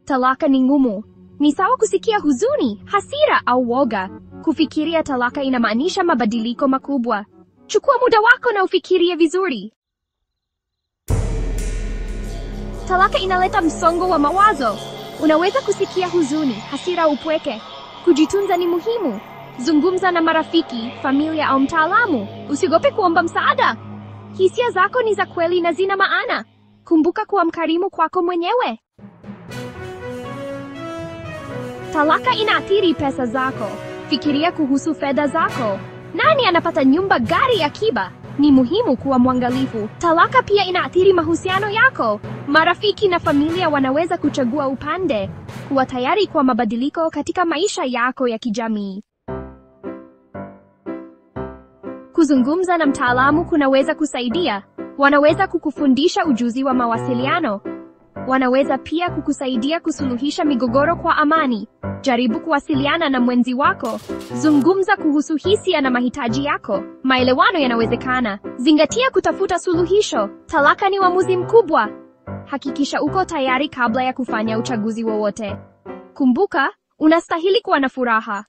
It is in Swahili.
Talaka ni ngumu. Ni sawa kusikia huzuni, hasira au woga. Kufikiria talaka inamaanisha mabadiliko makubwa. Chukua muda wako na ufikirie vizuri. Talaka inaleta msongo wa mawazo. Unaweza kusikia huzuni, hasira au upweke. Kujitunza ni muhimu. Zungumza na marafiki, familia au mtaalamu. Usiogope kuomba msaada. Hisia zako ni za kweli na zina maana. Kumbuka kuwa mkarimu kwako mwenyewe. Talaka inaathiri pesa zako. Fikiria kuhusu fedha zako. Nani anapata nyumba, gari, akiba? Ni muhimu kuwa mwangalifu. Talaka pia inaathiri mahusiano yako. Marafiki na familia wanaweza kuchagua upande. Kuwa tayari kwa mabadiliko katika maisha yako ya kijamii. Kuzungumza na mtaalamu kunaweza kusaidia. Wanaweza kukufundisha ujuzi wa mawasiliano. Wanaweza pia kukusaidia kusuluhisha migogoro kwa amani. Jaribu kuwasiliana na mwenzi wako. Zungumza kuhusu hisia na mahitaji yako. Maelewano yanawezekana. Zingatia kutafuta suluhisho. Talaka ni uamuzi mkubwa. Hakikisha uko tayari kabla ya kufanya uchaguzi wowote. Kumbuka, unastahili kuwa na furaha.